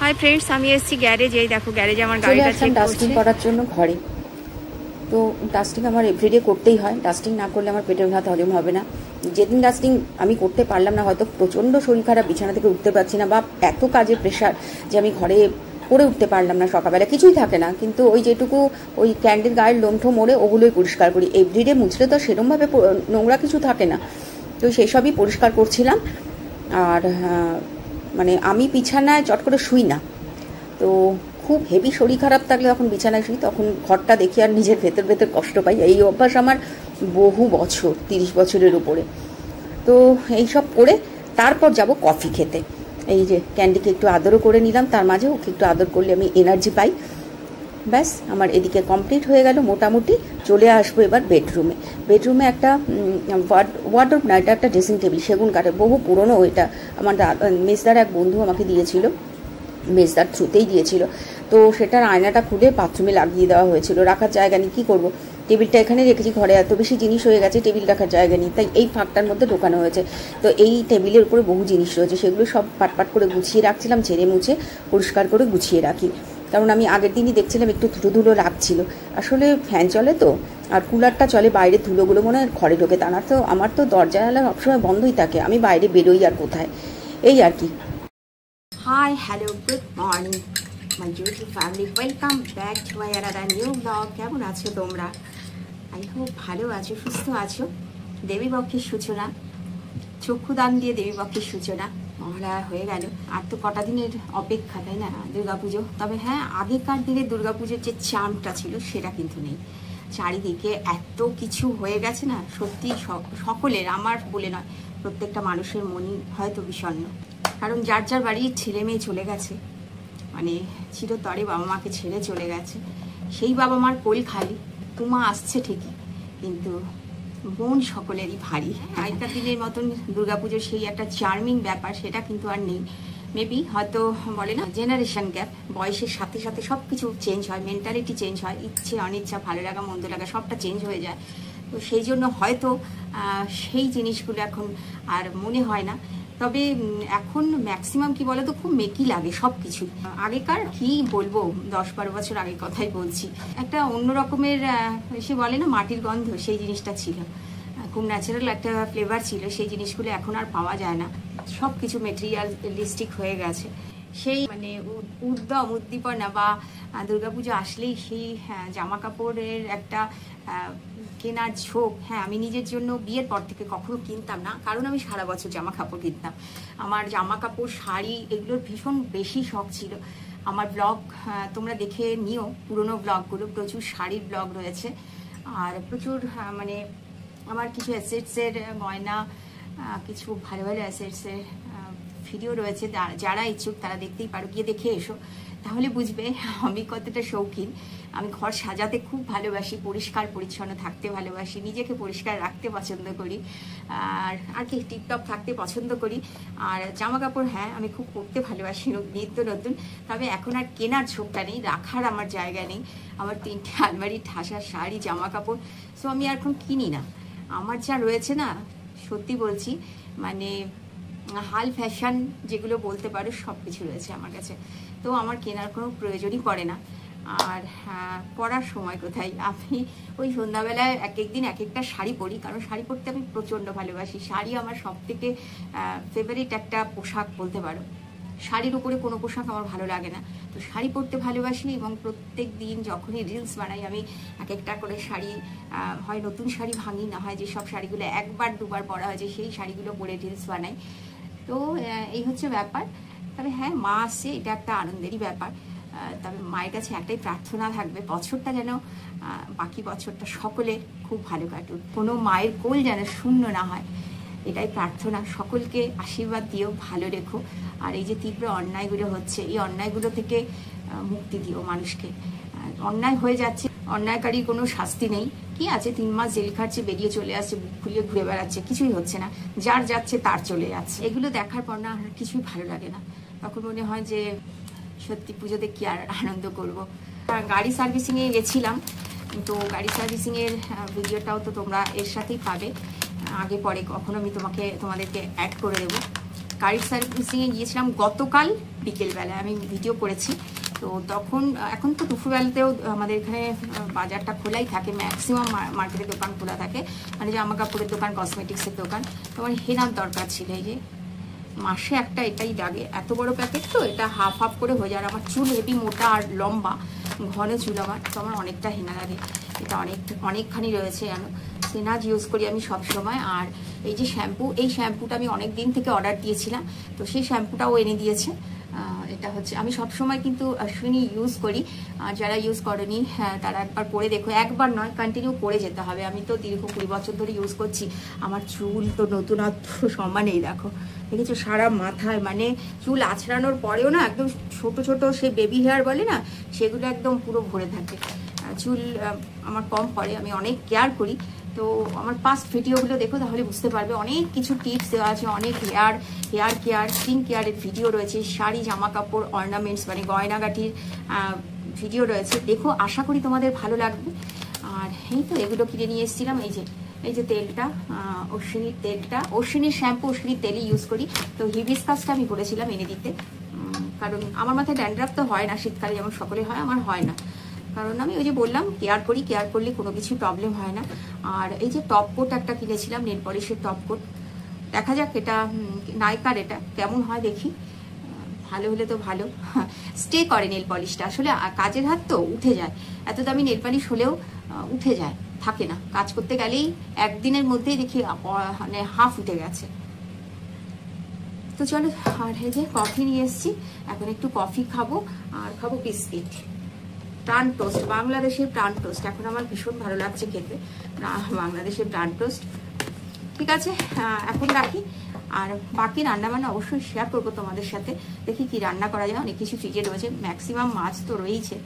Hi friends, আমি এসেছি garage. এই দেখো গ্যারেজে আমার গাড়িটা চেক ডাস্টিং করার জন্য ঘরে। তো ডাস্টিং আমার এভরিডে করতেই হয়, ডাস্টিং না করলে আমার পেটের ভাত হজম হবে না। যেদিন ডাস্টিং আমি করতে পারলাম না, হয়তো প্রচণ্ড শরীর খারাপ, বিছানা থেকে উঠতে পারছি না, বা এত কাজের প্রেশার যে আমি ঘরে করে উঠতে পারলাম না, সকালবেলা কিছুই থাকে না, কিন্তু ওই যেটুকু ওই ক্যান্ডেল গায়ের লোমঠো মোড়ে ওগুলোই পরিষ্কার করি। এভরিডে মুছলে তো সেরকমভাবে নোংরা কিছু থাকে না, তো সেই সবই পরিষ্কার করছিলাম। আর মানে আমি বিছানায় চট করে শুই না, তো খুব হেভি শরীর খারাপ থাকলে তখন বিছানায় শুই, তখন ঘরটা দেখি আর নিজের ভেতর ভেতর কষ্ট পাই। এই অভ্যাস আমার বহু বছর, 30 বছরের উপরে। তো এইসব করে তারপর যাব কফি খেতে। এই যে ক্যান্ডিকে একটু আদরও করে নিলাম, তার মাঝে ওকে একটু আদর করলে আমি এনার্জি পাই। ব্যাস আমার এদিকে কমপ্লিট হয়ে গেল মোটামুটি। চলে আসবো এবার বেডরুমে। বেডরুমে একটা ওয়ার্ডরোব না, এটা একটা ড্রেসিং টেবিল, সেগুন কাঠের, বহু পুরনো। এটা আমার মেজদার এক বন্ধু আমাকে দিয়েছিল, মেজদার থ্রুতেই দিয়েছিল। তো সেটার আয়নাটা খুলে বাথরুমে লাগিয়ে দেওয়া হয়েছিল, রাখার জায়গা নেই, কী করবো। টেবিলটা এখানে রেখেছি, ঘরে এত বেশি জিনিস হয়ে গেছে, টেবিল রাখার জায়গা নেই, তাই এই ফাঁকটার মধ্যে ঢোকানো হয়েছে। তো এই টেবিলের উপরে বহু জিনিস রয়েছে, সেগুলো সব পাট করে গুছিয়ে রাখছিলাম, ঝেড়ে মুছে পরিষ্কার করে গুছিয়ে রাখি। কারণ আমি আগের দিনই দেখছিলাম একটু ধুলো লাগছিল। আসলে ফ্যান চলে তো, আর কুলারটা চলে, বাইরে ধুলোগুলো মনে হয় ঘরে ঢোকে। তা না তো আমার তো দরজা সবসময় বন্ধই থাকে, আমি বাইরে বেরোই আর কোথায়, এই আর কি। Hi hello good morning my beautiful family, welcome back to my another new blog. কেমন আছো তোমরা? আই হোপ ভালো আছো, সুস্থ আছো। দেবীপক্ষের সূচনা, চক্ষুদান দিয়ে দেবীপক্ষের সূচনা মহালয়া হয়ে গেল। আর তো কটা দিনের অপেক্ষা, তাই না, দুর্গাপুজো। তবে হ্যাঁ, আগেকার দিনে দুর্গাপুজোর যে চার্মটা ছিল সেটা কিন্তু নেই। চারিদিকে এত কিছু হয়ে গেছে না, সত্যি সকলের, আমার বলে নয়, প্রত্যেকটা মানুষের মনই হয়তো বিষণ্ণ। কারণ যার যার বাড়ির ছেলে মেয়ে চলে গেছে, মানে চিরতরে বাবা মাকে ছেড়ে চলে গেছে, সেই বাবা মার কোল খালি। তোমা আসছে ঠিকই, কিন্তু মন সকলেরই ভারী। আগেকার দিনের মতন দুর্গাপুজোর সেই একটা চার্মিং ব্যাপার, সেটা কিন্তু আর নেই। মেবি হয়তো বলে না জেনারেশন গ্যাপ, বয়সের সাথে সাথে সব কিছু চেঞ্জ হয়, মেন্টালিটি চেঞ্জ হয়, ইচ্ছে অনিচ্ছা, ভালো লাগা মন্দ লাগা সবটা চেঞ্জ হয়ে যায়। তো সেই জন্য হয়তো সেই জিনিসগুলো এখন আর মনে হয় না। তবে এখন ম্যাক্সিমাম কি বলতো, খুব মেকি লাগে সব কিছু। আগেকার কি বলবো, 10-12 বছর আগের কথাই বলছি, একটা অন্য রকমের সে বলে না মাটির গন্ধ, সেই জিনিসটা ছিল, খুব ন্যাচারাল একটা ফ্লেভার ছিল। সেই জিনিসগুলো এখন আর পাওয়া যায় না, সব কিছু মেটেরিয়ালিস্টিক হয়ে গেছে। সেই মানে উদ্দীপনা বা দুর্গাপুজো আসলেই সেই জামা কাপড়ের একটা কেনার ঝোঁক। হ্যাঁ, আমি নিজের জন্য বিয়ের পর থেকে কখনো কিনতাম না, কারণ আমি সারা বছর জামা কাপড় কিনতাম। আমার জামা কাপড়, শাড়ি, এগুলোর ভীষণ বেশি শখ ছিল। আমার ব্লগ তোমরা দেখে নিও, পুরোনো ব্লগগুলো, প্রচুর শাড়ির ব্লগ রয়েছে, আর প্রচুর মানে আমার কিছু অ্যাসেটসের গয়না, কিছু ভালো ভালো অ্যাসেটসের ভিডিও রয়েছে। যারা ইচ্ছুক তারা দেখতেই পারো, গিয়ে দেখে এসো, তাহলে বুঝবে আমি কতটা শৌখিন। আমি ঘর সাজাতে খুব ভালোবাসি, পরিষ্কার পরিচ্ছন্ন থাকতে ভালোবাসি, নিজেকে পরিষ্কার রাখতে পছন্দ করি, আর কি টিপটপ থাকতে পছন্দ করি। আর জামা কাপড় হ্যাঁ আমি খুব পরতে ভালোবাসি, নিত্য নতুন। তবে এখন আর কেনার ঝোঁকটা নেই, রাখার আমার জায়গা নেই। আমার 3টে আলমারি ঠাসা শাড়ি, জামা কাপড়, সো আমি এখন কিনি না। আমার যা রয়েছে না, সত্যি বলছি, মানে হাল ফ্যাশন যেগুলো বলতে পারো, সব কিছু রয়েছে আমার কাছে। তো আমার কেনার কোনো প্রয়োজনই পড়ে না। আর পরার সময় কোথায়, আমি ওই সন্ধ্যাবেলায় এক একদিন এক একটা শাড়ি পরি, কারণ শাড়ি পরতে আমি প্রচণ্ড ভালোবাসি। শাড়ি আমার সব থেকে ফেভারিট একটা পোশাক বলতে পারো। শাড়ির উপরে কোনো পোশাক আমার ভালো লাগে না, তো শাড়ি পরতে ভালোবাসি। এবং প্রত্যেক দিন যখনই রিলস বানাই, আমি এক একটা করে শাড়ি, হয় নতুন শাড়ি ভাঙি, না হয় যেসব শাড়িগুলো একবার দুবার পরা হয়েছে সেই শাড়িগুলো পরে রিলস বানাই। তো এই হচ্ছে ব্যাপার। তবে হ্যাঁ, মা আসছে, এটা একটা আনন্দেরই ব্যাপার। তবে মায়ের কাছে একটাই প্রার্থনা থাকবে, বছরটা যেন, বাকি বছরটা সকলে খুব ভালো কাটুক, কোনো মায়ের কোল যেন শূন্য না হয়, এটাই প্রার্থনা। সকলকে আশীর্বাদ দিও, ভালো রেখো। আর এই যে তীব্র অন্যায়গুলো হচ্ছে, এই অন্যায়গুলো থেকে মুক্তি দিও মানুষকে। অন্যায় হয়ে যাচ্ছে, অন্যায়কারীর কোনো শাস্তি নেই। কি আছে, 3 মাস জেল খাটছে, বেরিয়ে চলে আসছে, বুক ফুলিয়ে ঘুরে বেড়াচ্ছে, কিছুই হচ্ছে না। যার যাচ্ছে তার চলে যাচ্ছে। এগুলো দেখার পর না আর কিছুই ভালো লাগে না। তখন মনে হয় যে সত্যি পুজোতে কি আর আনন্দ করবো। গাড়ি সার্ভিসিংয়ে গেছিলাম, তো গাড়ি সার্ভিসিংয়ের ভিডিওটাও তো তোমরা এর সাথেই পাবে, আগে পরে কখনো আমি তোমাদেরকে অ্যাড করে দেবো। কারেন্ট সার্ভিসিংয়ে গিয়েছিলাম গতকাল বিকেলবেলায়, আমি ভিডিও করেছি। তো তখন, এখন তো দুপুরবেলাতেও আমাদের এখানে বাজারটা খোলাই থাকে, ম্যাক্সিমাম মার্কেটের দোকান খোলা থাকে, মানে জামা কাপড়ের দোকান, কসমেটিক্সের দোকান। তোমার হেনার দরকার ছিল, এই যে মাসে একটা এটাই লাগে, এত বড় প্যাকেট তো, এটা হাফ হাফ করে হয়ে যায়। আর আমার চুল হেভি মোটা আর লম্বা, ঘন চুল আমার, তো আমার অনেকটা হেনা লাগে। এটা অনেকখানি রয়েছে জানো, সেনাজ ইউজ করি আমি সব সময়। আর এই যে শ্যাম্পু, এই শ্যাম্পুটা আমি অনেক দিন থেকে অর্ডার দিয়েছিলাম, তো সেই শ্যাম্পুটাও এনে দিয়েছে। এটা হচ্ছে, আমি সবসময় কিন্তু অশ্বিনী ইউজ করি, আর যারা ইউজ করেনি হ্যাঁ তারা একবার পরে দেখো, একবার নয় কন্টিনিউ করে যেতে হবে। আমি তো দীর্ঘ 20 বছর ধরে ইউজ করছি, আমার চুল তো নতুনত্ব সমানেই, দেখো দেখেছো সারা মাথায়, মানে চুল আছড়ানোর পরেও না একদম ছোট ছোট সেই বেবি হেয়ার বলে না, সেগুলো একদম পুরো ভরে থাকে। চুল আমার কম পড়ে, আমি অনেক কেয়ার করি। তো আমার পাস্ট ভিডিওগুলো দেখো, তাহলে বুঝতে পারবে অনেক কিছু টিপস দেওয়া আছে, অনেক হেয়ার কেয়ার, স্কিন কেয়ারের ভিডিও রয়েছে, শাড়ি, জামা কাপড়, অর্নামেন্টস মানে গয়নাগাটির ভিডিও রয়েছে। দেখো, আশা করি তোমাদের ভালো লাগবে। আর এই তো এগুলো কিনে নিয়ে এসেছিলাম। এই যে তেলটা, অশ্বিনীর তেলটা, অশ্বিনীর শ্যাম্পু, অশ্বিনীর তেলই ইউজ করি। তো হিবিস্কাসটা আমি বলেছিলাম এনে দিতে, কারণ আমার মাথায় ড্যান্ড্রাফ তো হয় না, শীতকালে যেমন সকলে হয়, আমার হয় না। কারণ আমি ওই যে বললাম কেয়ার করি, কেয়ার করলে কোনো কিছু প্রবলেম হয় না। আর এই যে টপ কোট একটা কিনেছিলাম, নেল পলিশের টপ কোট, দেখা যাক এটা নাইকার, এটা কেমন হয় দেখি, ভালো হলে তো ভালো। স্টে করে নেল পলিশটা, আসলে কাজের হাত তো উঠে যায়, এত দামি নেল পলিশ হলেও উঠে যায়, থাকে না, কাজ করতে গেলেই একদিনের মধ্যেই দেখি মানে হাফ উঠে গেছে। তো চলো, আর এই যে কফি নিয়ে এসেছি, এখন একটু কফি খাবো, আর খাবো বিস্কিট, প্রাণ টোস্ট, বাংলাদেশের প্রাণ টোস্ট, এখন আমার ভীষণ ভালো লাগছে খেতে বাংলাদেশের প্রাণ টোস্ট। ঠিক আছে, এখন রাখি, আর বাকি রান্নাবান্না অবশ্যই শেয়ার করবো তোমাদের সাথে। দেখি কি রান্না করা যায়, অনেক কিছু ফ্রিজে রয়েছে, ম্যাক্সিমাম মাছ তো রয়েইছে,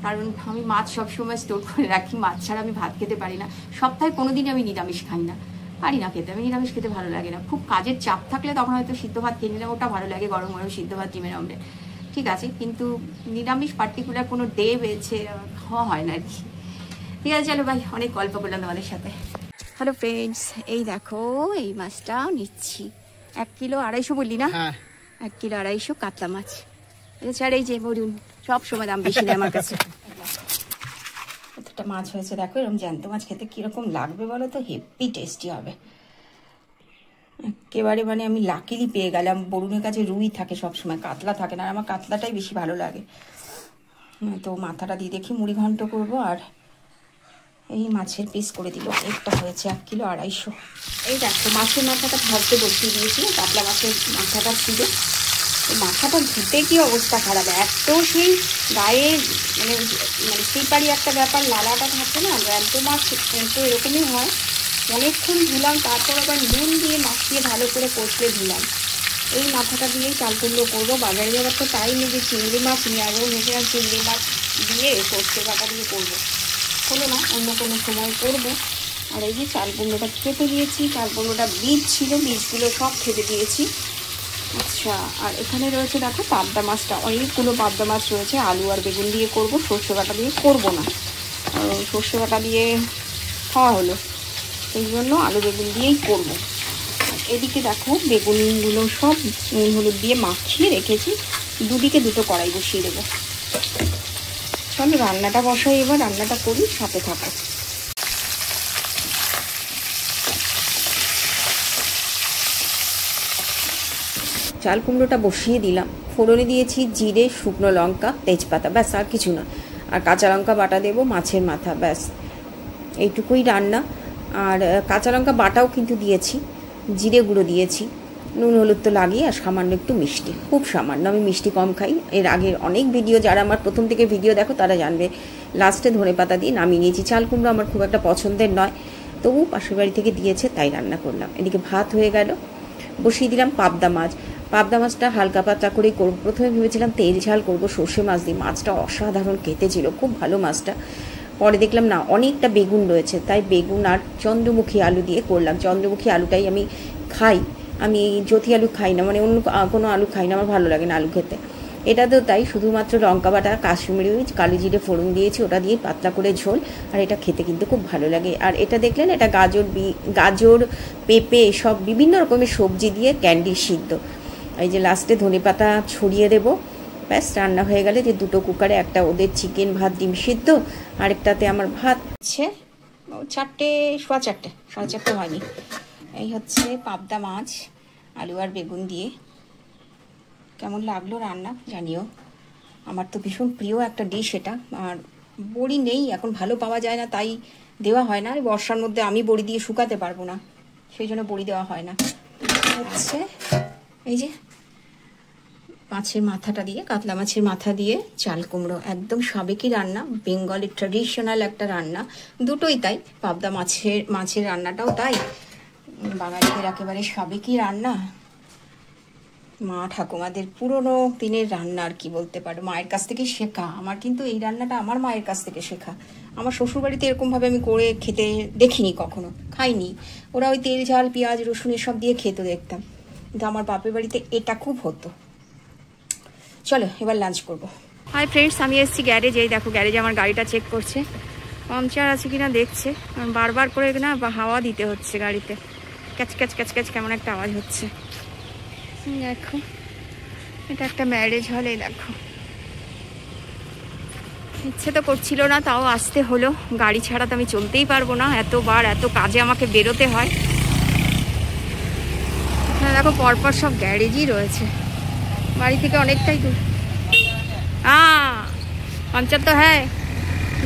কারণ আমি মাছ সবসময় স্টোর করে রাখি, মাছ ছাড়া আমি ভাত খেতে পারি না। সপ্তাহে কোনোদিনই আমি নিরামিষ খাই না, পারি না খেতে, আমি নিরামিষ খেতে ভালো লাগে না। খুব কাজের চাপ থাকলে তখন হয়তো সিদ্ধ ভাত খেয়ে নিলাম, ওটা ভালো লাগে, গরম গরম সিদ্ধ ভাত, ডিমের অমলেট, ঠিক আছে, কিন্তু নিরামিষ পার্টিকুলার কোনো ডে বেছে খাওয়া হয় না আর কি। ঠিক আছে, চলো ভাই, অনেক গল্প করলাম তোমাদের সাথে। হ্যালো ফ্রেন্ডস, এই দেখো এই মাছটা নিচ্ছি, 1 কিলো 250 বললি না? 1 কিলো 250 কাতলা মাছ। এছাড়া এই যে বলুন, সব সময় দাম বেশি দেয় আমার কাছে। কতটা মাছ হয়েছে দেখো, এরকম জ্যান্ত মাছ খেতে কিরকম লাগবে বলো তো, হেভি টেস্টি হবে একেবারে, মানে আমি লাকিলি পেয়ে গেলাম। বরুণের কাছে রুই থাকে সবসময়, কাতলা থাকে না, আর আমার কাতলাটাই বেশি ভালো লাগে। তো মাথাটা দিয়ে দেখি মুড়ি ঘন্ট করবো, আর এই মাছের পিস করে দিল, একটা হয়েছে 1 কিলো 250। এই দেখো মাছের মাথাটা ভাজতে বসিয়ে দিয়েছি, কাতলা মাছের মাথাটা ছিল, মাথাটা ধুতে কি অবস্থা খারাপ, এত সেই গায়ে মানে স্লিপারি একটা ব্যাপার, লালাটা থাকে না, জ্যান্ত মাছ তো এরকমই হয়। অনেকক্ষণ ধুলাম, তারপর আবার নুন দিয়ে মাখিয়ে ভালো করে কষলে ধুলাম। এই মাথাটা দিয়েই চাল কুমড়ো করবো, বাজারে যাবার তো টাইম নেই যে চিংড়ি মাছ নিয়ে আসবো, ভেবেছিলাম চিংড়ি মাছ দিয়ে সর্ষে বাটা দিয়ে করবো, হলো না, অন্য কোনো সময় করবো। আর এই যে চাল কুমড়োটা কেটে দিয়েছি, চাল কুমড়োটা বীজ ছিল, বীজগুলো সব ফেলে দিয়েছি। আচ্ছা, আর এখানে রয়েছে দেখো পাবদা মাছটা, অনেকগুলো পাবদা মাছ রয়েছে, আলু আর বেগুন দিয়ে করবো, সর্ষে বাটা দিয়ে করবো না, সর্ষে বাটা দিয়ে খাওয়া হলো, এই জন্য আলু বেগুন দিয়েই করবো। এদিকে দেখো বেগুনগুলো সব নুন হলুদ দিয়ে মাখিয়ে রেখেছি, দুদিকে দুটো কড়াই বসিয়ে দেবো। চলো রান্নাটা বসাই, এবার রান্নাটা করি, সাথে থাকো। চাল কুমড়োটা বসিয়ে দিলাম, ফোড়নে দিয়েছি জিরে, শুকনো লঙ্কা, তেজপাতা, ব্যাস আর কিছু না, আর কাঁচা লঙ্কা বাটা দেবো, মাছের মাথা, ব্যাস এইটুকুই রান্না। আর কাঁচা লঙ্কা বাটাও কিন্তু দিয়েছি, জিরে গুঁড়ো দিয়েছি, নুন হলুদ তো লাগিয়ে, আর সামান্য একটু মিষ্টি, খুব সামান্য, আমি মিষ্টি কম খাই। এর আগের অনেক ভিডিও, যারা আমার প্রথম থেকে ভিডিও দেখো তারা জানবে, লাস্টে ধনেপাতা দিয়ে নামিয়ে নিয়েছি। চাল কুমড়ো আমার খুব একটা পছন্দের নয়, তবু পাশের বাড়ি থেকে দিয়েছে তাই রান্না করলাম। এদিকে ভাত হয়ে গেল, বসিয়ে দিলাম পাবদা মাছ। পাবদা মাছটা হালকা পাতলা করেই করবো, প্রথমে ভেবেছিলাম তেল ঝাল করবো সর্ষে মাছ দিয়ে, মাছটা অসাধারণ খেতে ছিল, খুব ভালো মাছটা। পরে দেখলাম না, অনেকটা বেগুন রয়েছে, তাই বেগুন আর চন্দ্রমুখী আলু দিয়ে করলাম। চন্দ্রমুখী আলুটাই আমি খাই, আমি জ্যোতি আলু খাই না, মানে অন্য কোনো আলু খাই না, আমার ভালো লাগে না আলু খেতে। এটাতেও তাই, শুধুমাত্র লঙ্কা বাটা, কাশ্মীরি কালো জিরে ফোড়ন দিয়েছি, ওটা দিয়ে পাতলা করে ঝোল। আর এটা খেতে কিন্তু খুব ভালো লাগে। আর এটা দেখলেন, এটা গাজর পেঁপে সব বিভিন্ন রকমের সবজি দিয়ে ক্যান্ডি সিদ্ধ। এই যে লাস্টে ধনেপাতা ছড়িয়ে দেবো, ব্যাস রান্না হয়ে গেলে। যে দুটো কুকারে, একটা ওদের চিকেন ভাত ডিম সিদ্ধ, আরেকটাতে আমার ভাত হচ্ছে 4টে, সোয়া 4টে, 4:30 হয়নি। এই হচ্ছে পাবদা মাছ আলু আর বেগুন দিয়ে। কেমন লাগলো রান্না জানিও। আমার তো ভীষণ প্রিয় একটা ডিশ এটা। আর বড়ি নেই এখন, ভালো পাওয়া যায় না, তাই দেওয়া হয় না। বর্ষার মধ্যে আমি বড়ি দিয়ে শুকাতে পারবো না, সেই জন্য বড়ি দেওয়া হয় না। হচ্ছে এই যে মাছের মাথাটা দিয়ে, কাতলা মাছের মাথা দিয়ে চাল কুমড়ো, একদম সাবেকি রান্না, বেঙ্গলের ট্র্যাডিশনাল একটা রান্না। দুটোই তাই, পাবদা মাছের রান্নাটাও তাই, বাঙালিদের একেবারে সাবেকি রান্না, মা ঠাকুমাদের পুরনো দিনের রান্না আর কি বলতে পারো, মায়ের কাছ থেকে শেখা। আমার কিন্তু এই রান্নাটা আমার মায়ের কাছ থেকে শেখা। আমার শ্বশুরবাড়িতে এরকমভাবে আমি করে খেতে দেখিনি, কখনো খাইনি। ওরা ওই তেল ঝাল পেঁয়াজ রসুন এসব দিয়ে খেতে দেখতাম, কিন্তু আমার বাপের বাড়িতে এটা খুব হতো। চলো এবার লাঞ্চ করবো। হাই ফ্রেন্ডস, আমি এসেছি গ্যারেজে। এই দেখো, গ্যারেজে আমার গাড়িটা চেক করছে, পাংচার আছে কিনা দেখছে। বারবার করে না হাওয়া দিতে হচ্ছে গাড়িতে, ক্যাচ ক্যাচ ক্যাচ ক্যাচ কেমন একটা আওয়াজ হচ্ছে। দেখো, এটা একটা ম্যারেজ হল। এই দেখো, ইচ্ছে তো করছিল না, তাও আসতে হলো। গাড়ি ছাড়া তো আমি চলতেই পারবো না, এত কাজে আমাকে বেরোতে হয়। এখানে দেখো পরপর সব গ্যারেজই রয়েছে, বাড়ি থেকে অনেকটাই দূর। পাংচার তো হ্যাঁ,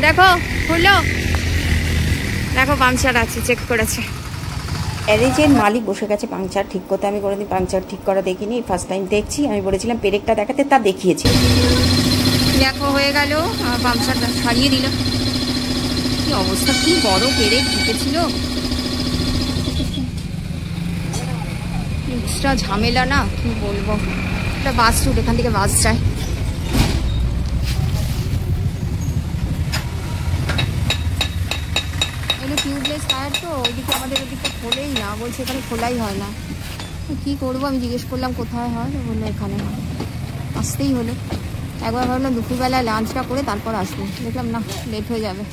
দেখো খুললো, দেখো পাংচার আছে, চেক করেছে। গ্যারেজের মালিক বসে গেছে পাংচার ঠিক করতে। আমি কোনোদিন পাংচার ঠিক করা দেখিনি, ফার্স্ট টাইম দেখছি। আমি বলেছিলাম পেরেকটা দেখাতে, তা দেখিয়েছি। দেখো হয়ে গেল, পাংচারটা সারিয়ে দিল। কি অবস্থা, কি বড় পেরেক ঢুকেছিল, এক্সট্রা ঝামেলা না, কি বলবো। এটা বাস রুট, এখান থেকে বাস যায়। এগুলো টিউবলেস টায়ার তো, ওইদিকে আমাদের ওদিকটা খোলেই না, বলছে এখানে খোলাই হয় না। কি করবো, আমি জিজ্ঞেস করলাম কোথায় হয়, বললো এখানে হয়। আসতেই হলো। একবার ভাবলাম দুপুরবেলায় লাঞ্চটা করে তারপর আসবো, দেখলাম না, লেট হয়ে যাবে।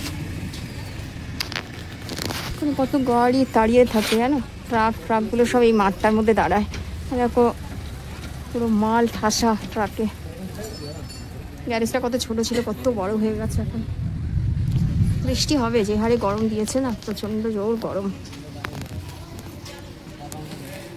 এখানে কত গাড়ি দাঁড়িয়ে থাকে জানো, ট্রাকগুলো সব এই মাঠটার মধ্যে দাঁড়ায়। দেখো পুরো মাল ঠাসা ট্রাকে। গ্যারেজটা কত ছোট ছিল, কত বড় হয়ে গেছে এখন। বৃষ্টি হবে, যে হারে গরম দিয়েছে না, প্রচণ্ড জোর গরম।